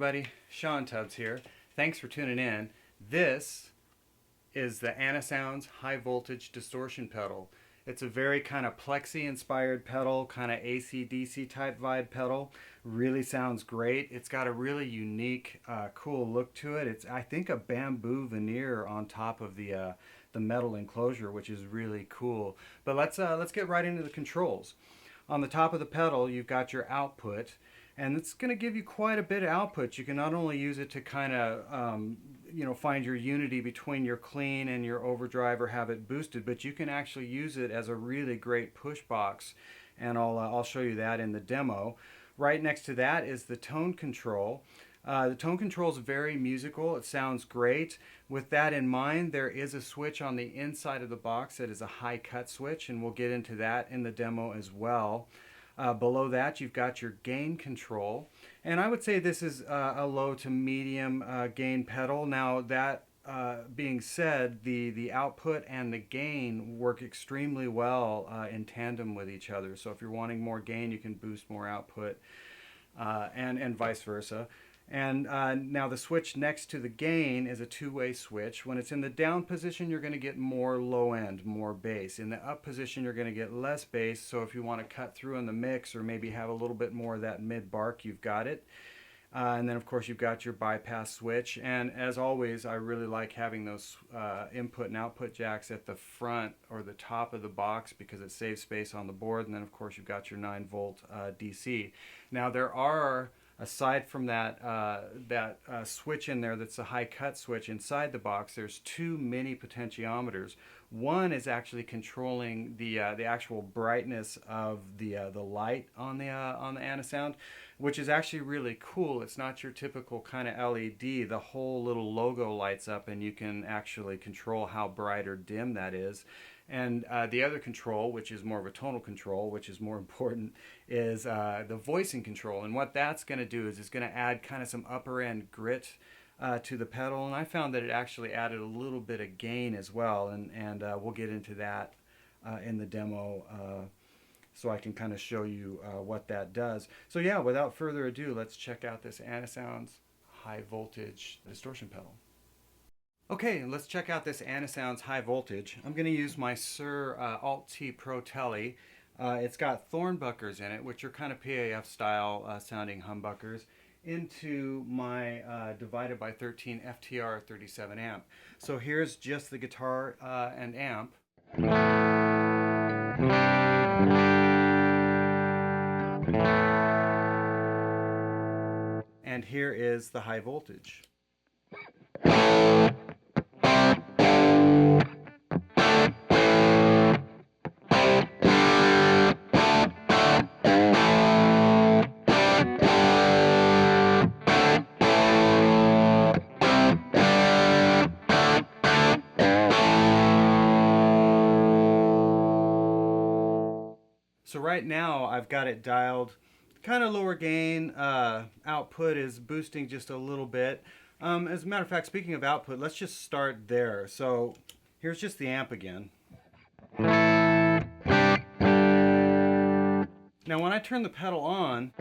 everybody, Shawn here. Thanks for tuning in. This is the Anasounds high voltage distortion pedal. It's a very kind of plexi inspired pedal, kind of AC/DC type vibe pedal. Really sounds great. It's got a really unique, cool look to it. It's, I think, a bamboo veneer on top of the metal enclosure, which is really cool. But let's get right into the controls. On the top of the pedal, you've got your output, and it's going to give you quite a bit of output. You can not only use it to kind of find your unity between your clean and your overdrive or have it boosted, but you can actually use it as a really great push box, and I'll show you that in the demo. Right next to that is the tone control. The tone control is very musical. It sounds great. With that in mind, there is a switch on the inside of the box that is a high cut switch, and we'll get into that in the demo as well. Below that, you've got your gain control, and I would say this is a low to medium gain pedal. Now that being said, the output and the gain work extremely well in tandem with each other. So if you're wanting more gain, you can boost more output, and vice versa. And now the switch next to the gain is a two-way switch. When it's in the down position, you're going to get more low end, more bass. In the up position, you're going to get less bass. So if you want to cut through in the mix or maybe have a little bit more of that mid bark, you've got it. And then of course you've got your bypass switch. And as always, I really like having those input and output jacks at the front or the top of the box because it saves space on the board. And then of course you've got your 9-volt DC. Now there are, aside from that switch in there that's a high cut switch inside the box, there's two mini potentiometers. One is actually controlling the actual brightness of the light on the Anasound, which is actually really cool. It's not your typical kind of LED. The whole little logo lights up, and you can actually control how bright or dim that is. And the other control, which is more of a tonal control, which is more important, is the voicing control. And what that's going to do is it's going to add kind of some upper end grit to the pedal. And I found that it actually added a little bit of gain as well. And we'll get into that in the demo so I can kind of show you what that does. So yeah, without further ado, let's check out this Anasounds high voltage distortion pedal. Okay, let's check out this Anasounds high voltage. I'm going to use my Sir Alt-T Pro Telly. It's got thornbuckers in it, which are kind of PAF style sounding humbuckers, into my divided by 13 FTR 37 amp. So here's just the guitar and amp. And here is the high voltage. So right now I've got it dialed kind of lower gain. Output is boosting just a little bit. As a matter of fact, speaking of output, let's just start there. So here's just the amp again. Now when I turn the pedal on,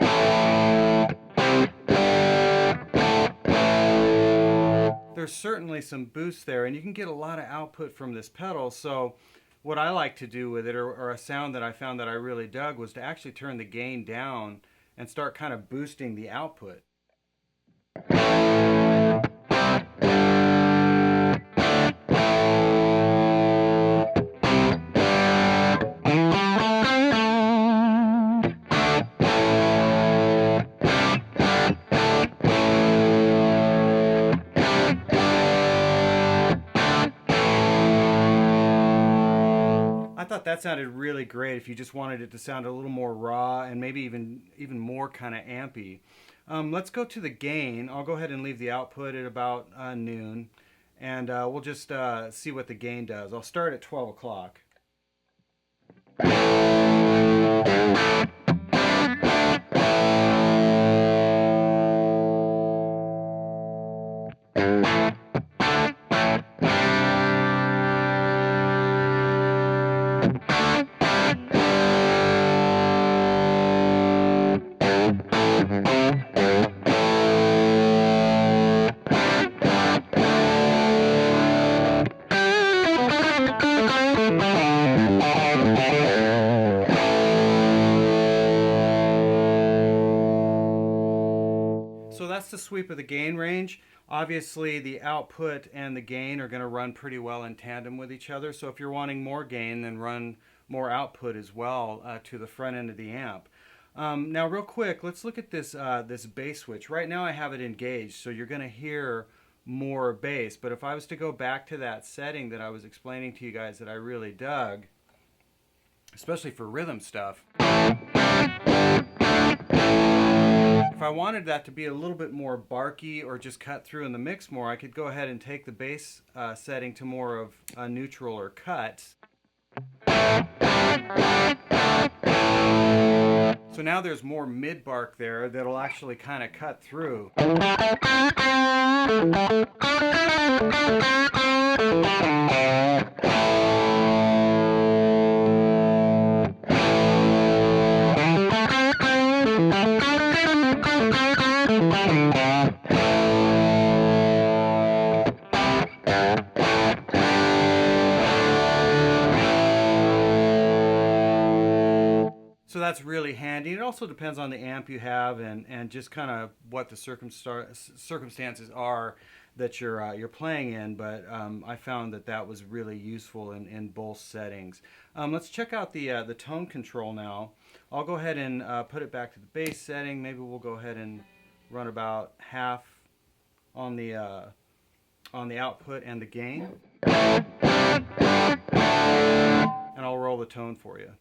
there's certainly some boost there, and you can get a lot of output from this pedal. So what I like to do with it, or a sound that I found that I really dug, was to actually turn the gain down and start kind of boosting the output. I thought that sounded really great if you just wanted it to sound a little more raw and maybe even more kind of ampy. Let's go to the gain. I'll go ahead and leave the output at about noon, and we'll just see what the gain does. I'll start at 12 o'clock. a sweep of the gain range. Obviously, the output and the gain are going to run pretty well in tandem with each other. So if you're wanting more gain, then run more output as well to the front end of the amp. Now, real quick, let's look at this this bass switch. Right now, I have it engaged, so you're going to hear more bass. But if I was to go back to that setting that I was explaining to you guys that I really dug, especially for rhythm stuff, if I wanted that to be a little bit more barky or just cut through in the mix more, I could go ahead and take the bass setting to more of a neutral or cut. So now there's more mid-bark there that'll actually kind of cut through. So that's really handy. It also depends on the amp you have and just kind of what the circumstances are that you're playing in. But I found that was really useful in both settings. Let's check out the tone control now. I'll go ahead and put it back to the bass setting. Maybe we'll go ahead and run about half on the output and the gain, and I'll roll the tone for you.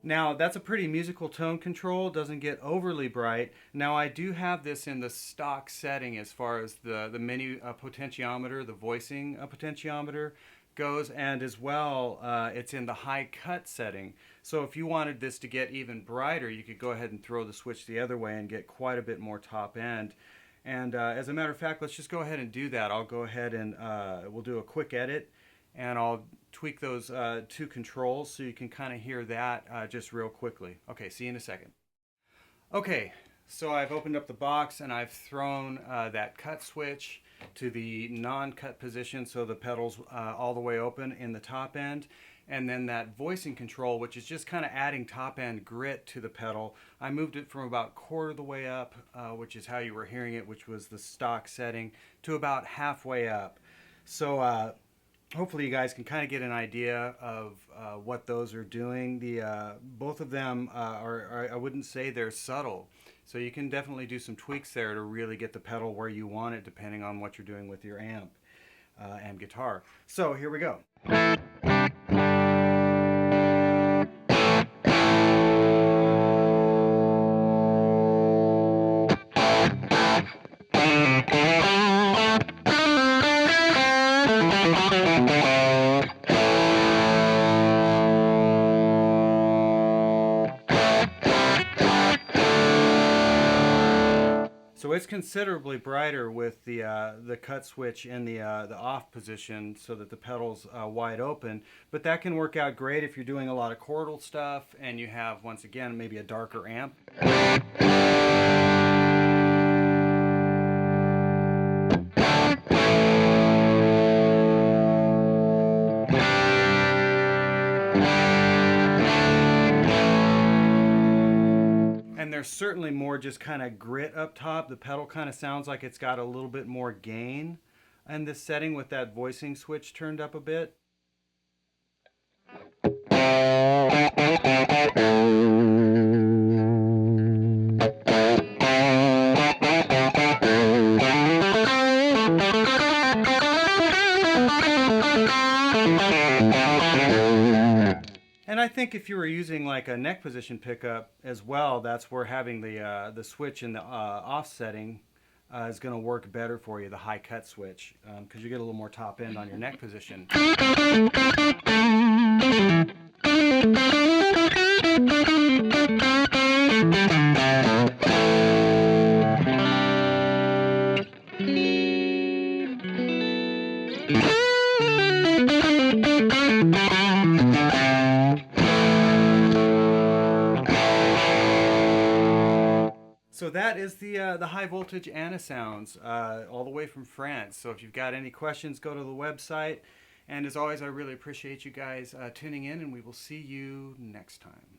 Now that's a pretty musical tone control, doesn't get overly bright. Now I do have this in the stock setting as far as the mini potentiometer, the voicing potentiometer goes, and as well it's in the high cut setting. So if you wanted this to get even brighter, you could go ahead and throw the switch the other way and get quite a bit more top end. And as a matter of fact, let's just go ahead and do that. I'll go ahead and we'll do a quick edit, and I'll tweak those two controls so you can kind of hear that just real quickly. Okay, see you in a second. Okay, so I've opened up the box and I've thrown that cut switch to the non-cut position, so the pedal's all the way open in the top end. And then that voicing control, which is just kind of adding top end grit to the pedal, I moved it from about quarter of the way up, which is how you were hearing it, which was the stock setting, to about halfway up. So hopefully you guys can kind of get an idea of what those are doing. Both of them are, I wouldn't say they're subtle. So you can definitely do some tweaks there to really get the pedal where you want it, depending on what you're doing with your amp and guitar. So here we go. So it's considerably brighter with the cut switch in the off position, so that the pedal's wide open. But that can work out great if you're doing a lot of chordal stuff and you have, once again, maybe a darker amp. And there's certainly more just kind of grit up top. The pedal kind of sounds like it's got a little bit more gain in this setting with that voicing switch turned up a bit. And I think if you were using like a neck position pickup as well, that's where having the switch in the off setting is going to work better for you, the high cut switch, because you get a little more top end on your neck position. So that is the high voltage Anasounds, all the way from France. So if you've got any questions, go to the website. And as always, I really appreciate you guys tuning in, and we will see you next time.